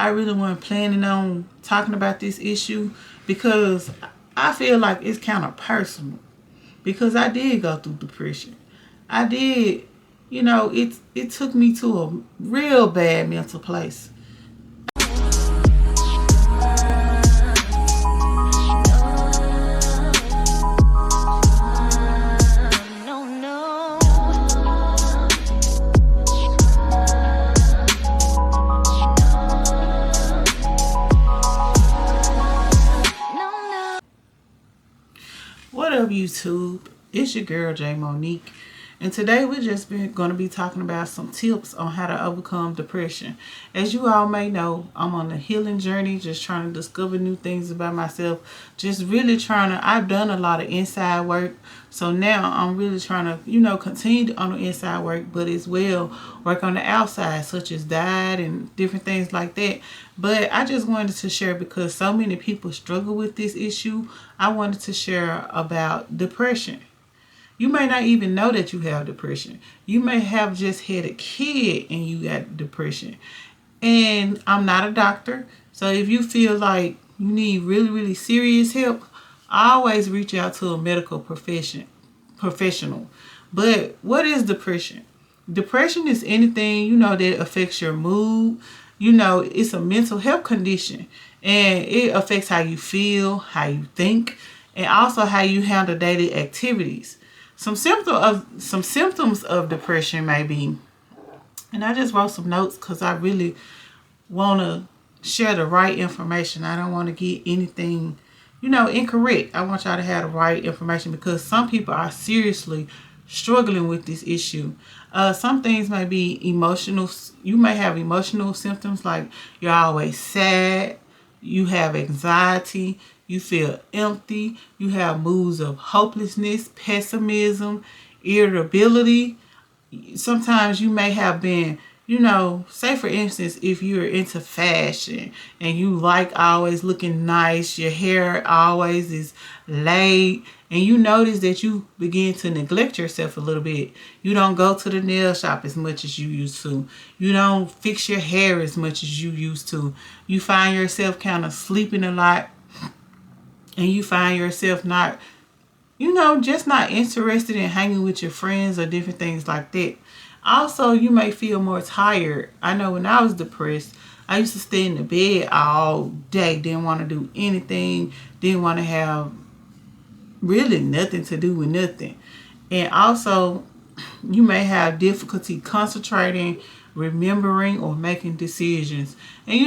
I really wasn't planning on talking about this issue because I feel like it's kind of personal. Because I did go through depression. I did, it took me to a real bad mental place. What up, YouTube? It's your girl, J Monique. And today we're just going to be talking about some tips on how to overcome depression. As you all may know, I'm on a healing journey, just trying to discover new things about myself. Just really I've done a lot of inside work. So now I'm really trying to, continue on the inside work, but as well work on the outside, such as diet and different things like that. But I just wanted to share because so many people struggle with this issue. I wanted to share about depression. You may not even know that you have depression. You may have just had a kid and you got depression. And I'm not a doctor. So if you feel like you need really, really serious help, I always reach out to a medical professional. But what is depression? Depression is anything, that affects your mood. It's a mental health condition. And it affects how you feel, how you think, and also how you handle daily activities. Some symptoms of depression may be, and I just wrote some notes because I really want to share the right information. I don't want to get anything, incorrect. I want y'all to have the right information because some people are seriously struggling with this issue. Some things may be emotional. You may have emotional symptoms like you're always sad, you have anxiety, you feel empty, you have moods of hopelessness, pessimism, irritability. Sometimes you may have been, say for instance, if you're into fashion and you like always looking nice, your hair always is laid, and you notice that you begin to neglect yourself a little bit. You don't go to the nail shop as much as you used to. You don't fix your hair as much as you used to. You find yourself kind of sleeping a lot. And you find yourself not, just not interested in hanging with your friends or different things like that. Also, you may feel more tired. I know when I was depressed, I used to stay in the bed all day. Didn't want to do anything. Didn't want to have really nothing to do with nothing. And also, you may have difficulty concentrating, remembering, or making decisions. And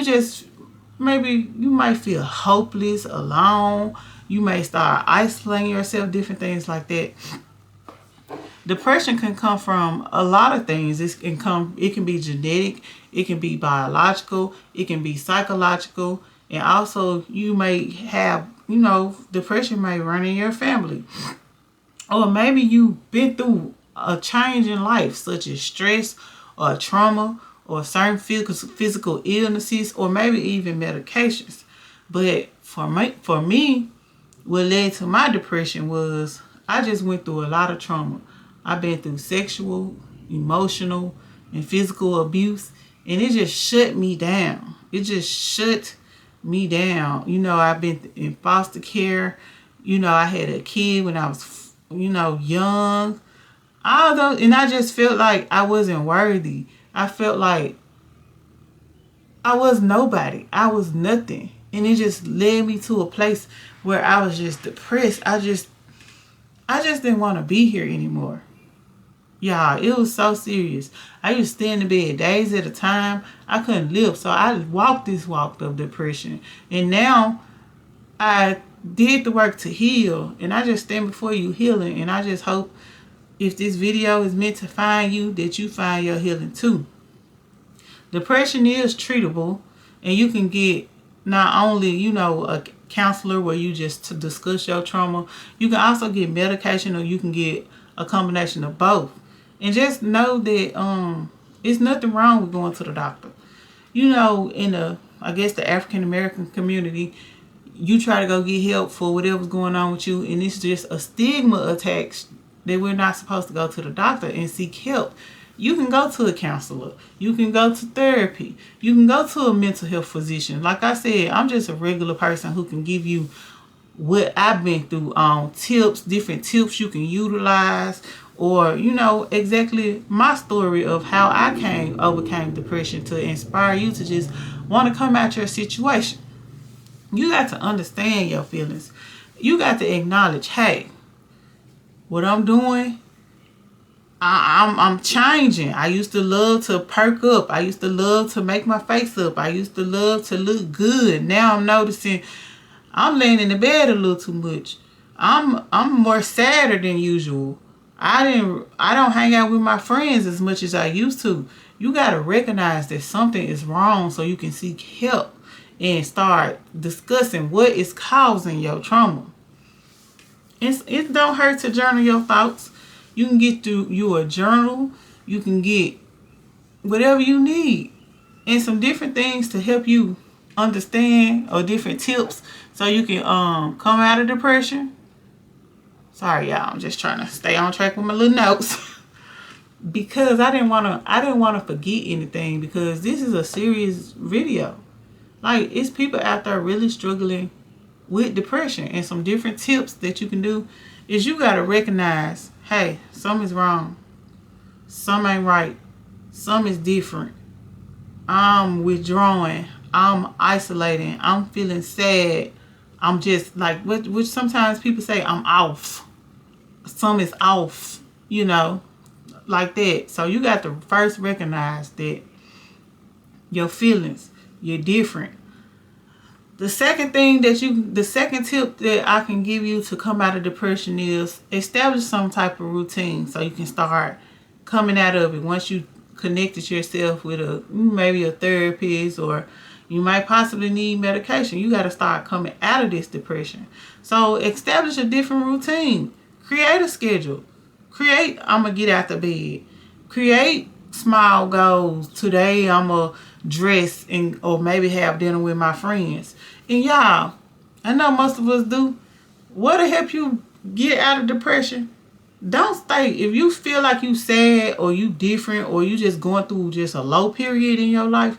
you might feel hopeless, alone. You may start isolating yourself, different things like that. Depression can come from a lot of things. It can be genetic, it can be biological, it can be psychological, and also you may have, depression may run in your family. Or maybe you've been through a change in life, such as stress or trauma, or certain physical illnesses, or maybe even medications. But for me, what led to my depression was I just went through a lot of trauma. I've been through sexual, emotional, and physical abuse, and it just shut me down. It just shut me down. I've been in foster care. I had a kid when I was, young. And I just felt like I wasn't worthy. I felt like I was nobody. I was nothing. And it just led me to a place where I was just depressed. I just didn't want to be here anymore. Y'all, it was so serious. I used to stay in the bed days at a time. I couldn't live. So I walked this walk of depression. And now I did the work to heal. And I just stand before you healing. And I just hope if this video is meant to find you, that you find your healing too. Depression is treatable, and you can get not only, a counselor where you just to discuss your trauma. You can also get medication, or you can get a combination of both. And just know that it's nothing wrong with going to the doctor. In the African American community, you try to go get help for whatever's going on with you, and it's just a stigma attached that we're not supposed to go to the doctor and seek help. You can go to a counselor. You can go to therapy. You can go to a mental health physician. Like I said, I'm just a regular person who can give you what I've been through on tips, different tips you can utilize, or exactly my story of how I overcame depression to inspire you to just want to come out your situation. You got to understand your feelings. You got to acknowledge, hey, what I'm doing, I'm changing. I used to love to perk up. I used to love to make my face up. I used to love to look good. Now I'm noticing I'm laying in the bed a little too much. I'm more sadder than usual. I don't hang out with my friends as much as I used to. You gotta recognize that something is wrong so you can seek help and start discussing what is causing your trauma. It don't hurt to journal your thoughts. You can get through you a journal. You can get whatever you need and some different things to help you understand, or different tips so you can come out of depression. Sorry y'all, I'm just trying to stay on track with my little notes because I didn't want to forget anything, because this is a serious video. Like, it's people out there really struggling with depression, and some different tips that you can do is you got to recognize, hey, something's wrong. Something ain't right. Something is different. I'm withdrawing. I'm isolating. I'm feeling sad. I'm just like, which sometimes people say I'm off. Some is off, like that. So you got to first recognize that your feelings, you're different. The second tip that I can give you to come out of depression is establish some type of routine so you can start coming out of it. Once you connected yourself with maybe a therapist, or you might possibly need medication, you got to start coming out of this depression. So establish a different routine. Create a schedule. I'm going to get out the bed. Create small goals. Today I'm going to dress or maybe have dinner with my friends. And y'all, I know most of us do. What'll help you get out of depression? Don't stay. If you feel like you sad, or you different, or you just going through just a low period in your life,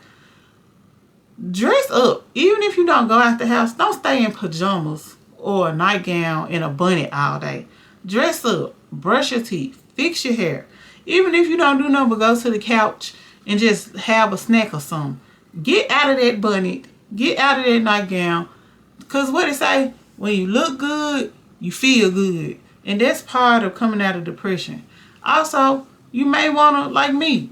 dress up. Even if you don't go out the house, don't stay in pajamas or a nightgown and a bunny all day. Dress up. Brush your teeth. Fix your hair. Even if you don't do nothing but go to the couch and just have a snack or something, get out of that bunny. Get out of that nightgown. Because what it say? When you look good, you feel good. And that's part of coming out of depression. Also, you may want to, like me,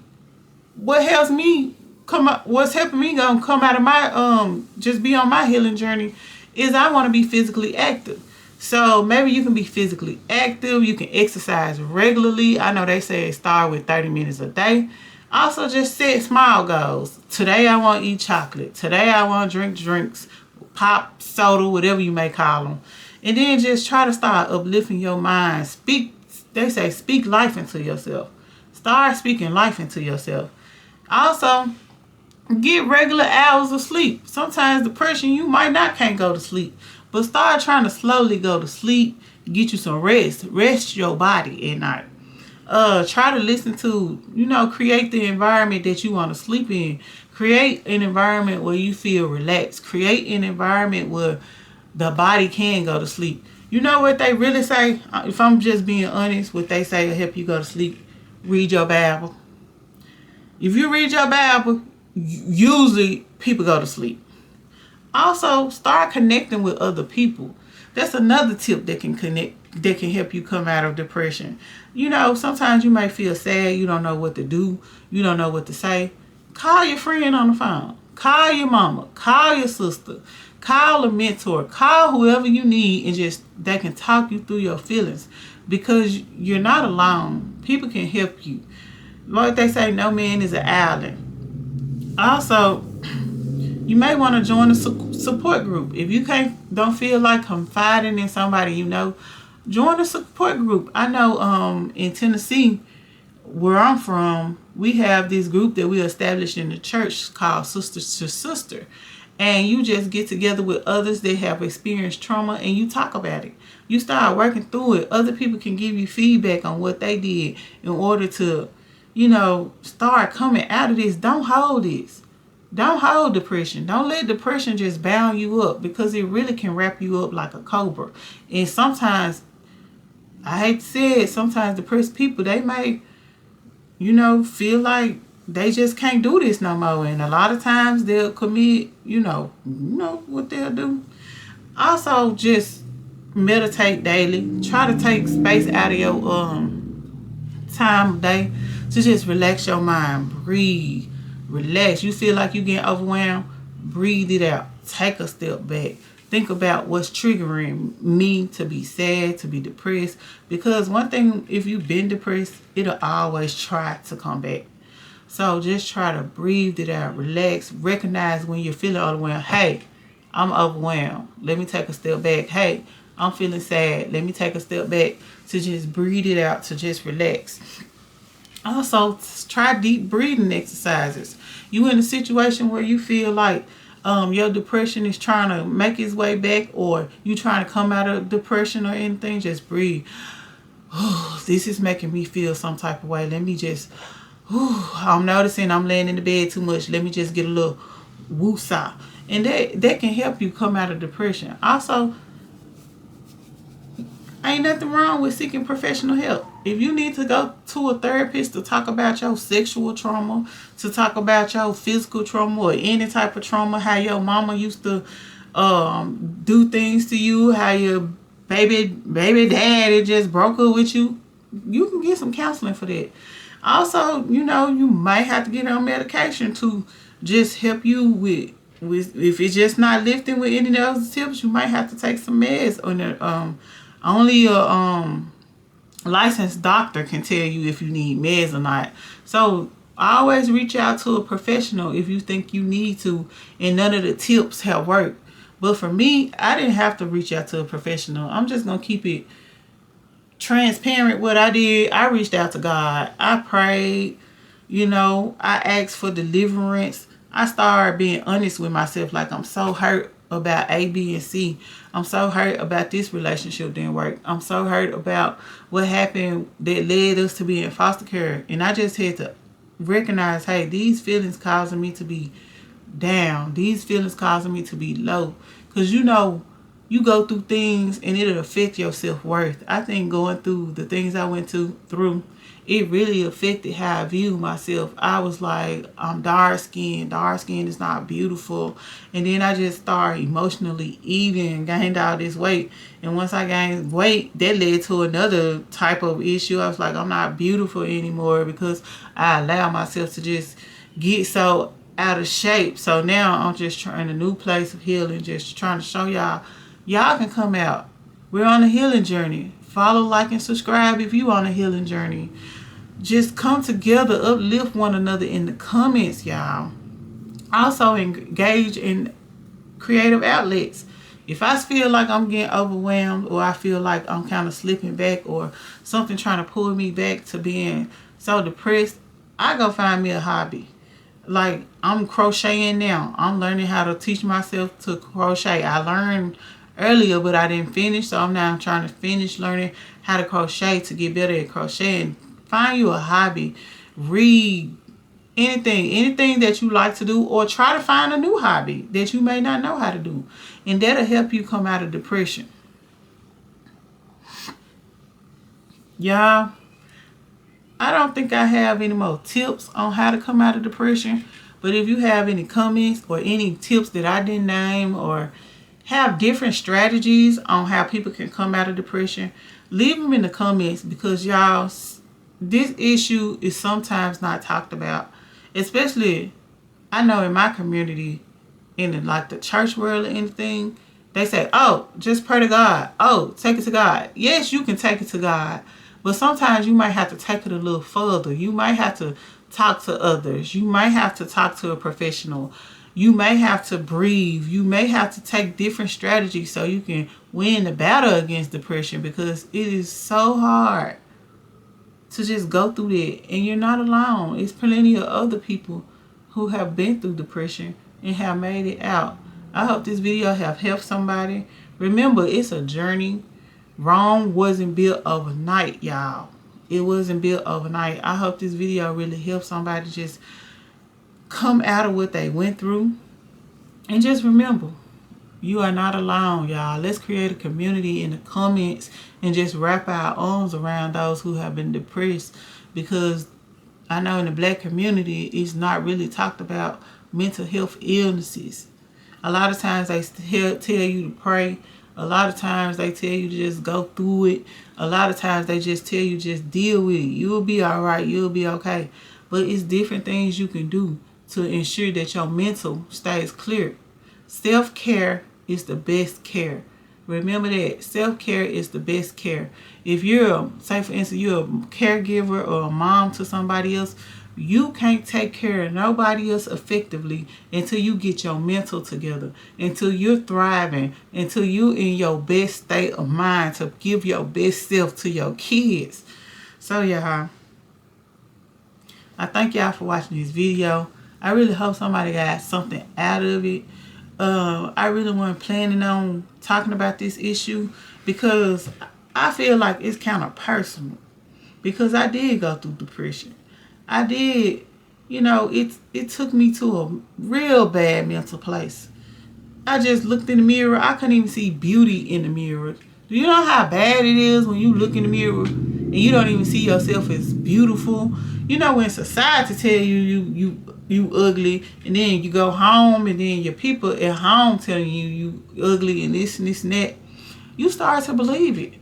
what's helping me come out of my just be on my healing journey is I want to be physically active. So maybe you can be physically active. You can exercise regularly. I know they say start with 30 minutes a day. Also, just set small goals. Today I want to eat chocolate. Today I want to drink drinks, pop, soda, whatever you may call them. And then just try to start uplifting your mind. They say speak life into yourself. Start speaking life into yourself. Also, get regular hours of sleep. Sometimes depression, you might can't go to sleep. But start trying to slowly go to sleep. Get you some rest. Rest your body at night. Try to listen to, create the environment that you want to sleep in. Create an environment where you feel relaxed. Create an environment where the body can go to sleep. You know what they really say? If I'm just being honest, what they say to help you go to sleep, read your Bible. If you read your Bible, usually people go to sleep. Also, start connecting with other people. That's another tip that can help you come out of depression. Sometimes you may feel sad. You don't know what to do. You don't know what to say. Call your friend on the phone. Call your mama. Call your sister. Call a mentor. Call whoever you need, and they can talk you through your feelings, because you're not alone. People can help you. Like they say, no man is an island. Also, you may want to join a support group. If you don't feel like confiding in somebody, join a support group. I know in Tennessee, where I'm from, we have this group that we established in the church called Sisters to Sister. And you just get together with others that have experienced trauma, and you talk about it. You start working through it. Other people can give you feedback on what they did in order to, start coming out of this. Don't hold this. Don't hold depression. Don't let depression just bound you up, because it really can wrap you up like a cobra. And sometimes, I hate to say it, sometimes depressed people, they may, feel like they just can't do this no more. And a lot of times they'll commit, what they'll do. Also, just meditate daily. Try to take space out of your time of day to just relax your mind. Breathe. Relax. You feel like you getting overwhelmed? Breathe it out. Take a step back. Think about what's triggering me to be sad, to be depressed. Because one thing, if you've been depressed, it'll always try to come back. So just try to breathe it out. Relax. Recognize when you're feeling overwhelmed. Hey, I'm overwhelmed. Let me take a step back. Hey, I'm feeling sad. Let me take a step back, to just breathe it out, to just relax. Also, try deep breathing exercises. You in a situation where you feel like your depression is trying to make its way back, or you trying to come out of depression or anything, just breathe. This is making me feel some type of way. Let me just, I'm noticing I'm laying in the bed too much. Let me just get a little woosah. And that can help you come out of depression. Also, ain't nothing wrong with seeking professional help. If you need to go to a therapist to talk about your sexual trauma, to talk about your physical trauma or any type of trauma, how your mama used to do things to you, how your baby daddy just broke up with you, you can get some counseling for that. Also, you might have to get on medication to just help you with if it's just not lifting with any of those tips. You might have to take some meds on the only a licensed doctor can tell you if you need meds or not. So always reach out to a professional if you think you need to, and none of the tips have worked. But for me, I didn't have to reach out to a professional. I'm just gonna keep it transparent. What I did, I reached out to God. I prayed. I asked for deliverance. I started being honest with myself. Like, I'm so hurt about A, B, and C. I'm so hurt about this relationship didn't work. I'm so hurt about what happened that led us to be in foster care. And I just had to recognize, hey, these feelings causing me to be down. These feelings causing me to be low. Because you go through things and it'll affect your self-worth. I think going through the things I went through, it really affected how I view myself. I was like, I'm dark-skinned. Dark-skinned is not beautiful. And then I just started emotionally eating, gained all this weight. And once I gained weight, that led to another type of issue. I was like, I'm not beautiful anymore, because I allowed myself to just get so out of shape. So now I'm just trying a new place of healing, just trying to show y'all can come out. We're on a healing journey. Follow, like, and subscribe if you on a healing journey. Just come together, uplift one another in the comments, y'all. Also, engage in creative outlets. If I feel like I'm getting overwhelmed, or I feel like I'm kind of slipping back, or something trying to pull me back to being so depressed, I go find me a hobby. Like, I'm crocheting now. I'm learning how to teach myself to crochet. I learned earlier, but I didn't finish, so I'm now trying to finish learning how to crochet to get better at crocheting. Find you a hobby. Read. Anything that you like to do, or try to find a new hobby that you may not know how to do, and that'll help you come out of depression. Y'all, I don't think I have any more tips on how to come out of depression, but if you have any comments or any tips that I didn't name, or have different strategies on how people can come out of depression, leave them in the comments, because y'all, this issue is sometimes not talked about. Especially, I know in my community, in the church world or anything, they say, oh, just pray to God. Oh, take it to God. Yes, you can take it to God. But sometimes you might have to take it a little further. You might have to talk to others. You might have to talk to a professional. You may have to breathe. You may have to take different strategies so you can win the battle against depression, because it is so hard to just go through that. And you're not alone. It's plenty of other people who have been through depression and have made it out. I hope this video have helped somebody. Remember, it's a journey. Rome wasn't built overnight, y'all. It wasn't built overnight. I hope this video really helps somebody just come out of what they went through. And just remember, you are not alone, y'all. Let's create a community in the comments and just wrap our arms around those who have been depressed, because I know in the black community, it's not really talked about mental health illnesses. A lot of times they tell you to pray. A lot of times they tell you to just go through it. A lot of times they just tell you just deal with it. You'll be all right. You'll be okay. But it's different things you can do to ensure that your mental stays clear. Self-care is the best care. Remember that. Self-care is the best care. If you're, say for instance, you're a caregiver or a mom to somebody else, you can't take care of nobody else effectively until you get your mental together, until you're thriving, until you in your best state of mind to give your best self to your kids. So y'all, I thank y'all for watching this video. I really hope somebody got something out of it. I really wasn't planning on talking about this issue because I feel like it's kind of personal, because I did go through depression. I did, it took me to a real bad mental place. I just looked in the mirror. I couldn't even see beauty in the mirror. Do you know how bad it is when you look in the mirror and you don't even see yourself as beautiful? You know, when society tell you ugly, and then you go home and then your people at home telling you ugly and this and this and that, you start to believe it.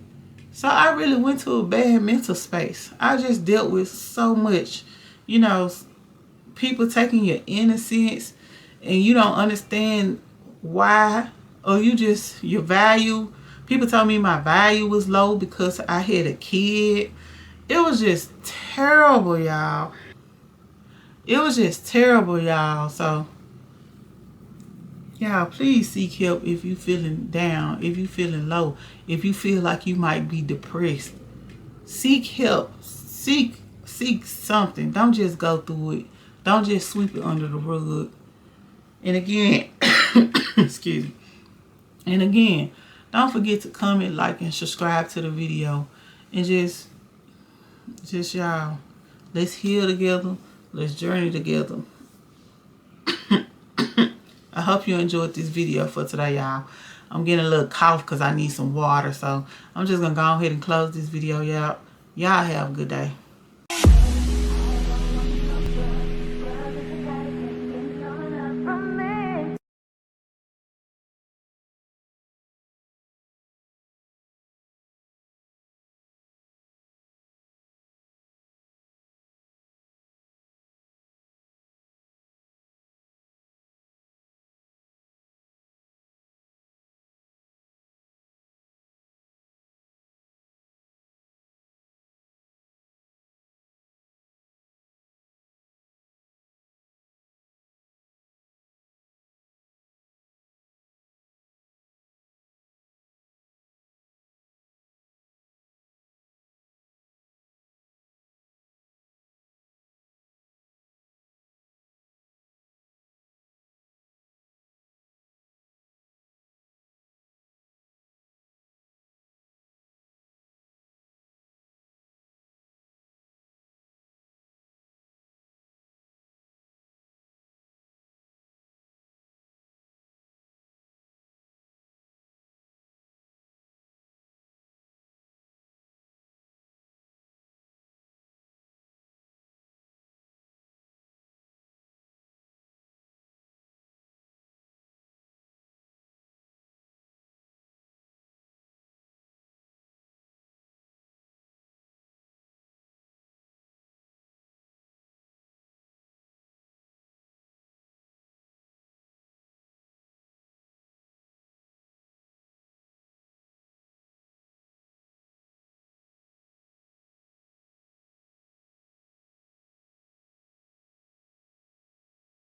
So I really went to a bad mental space. I just dealt with so much, people taking your innocence and you don't understand why, or your value. People told me my value was low because I had a kid. It was just terrible, y'all. It was just terrible, y'all. So, y'all, please seek help if you feeling down, if you feeling low, if you feel like you might be depressed. Seek help. Seek something. Don't just go through it. Don't just sweep it under the rug. And again, excuse me. And again, don't forget to comment, like, and subscribe to the video. And just y'all, let's heal together. Let's journey together. I hope you enjoyed this video for today, y'all. I'm getting a little cough because I need some water. So I'm just going to go ahead and close this video, y'all. Y'all have a good day.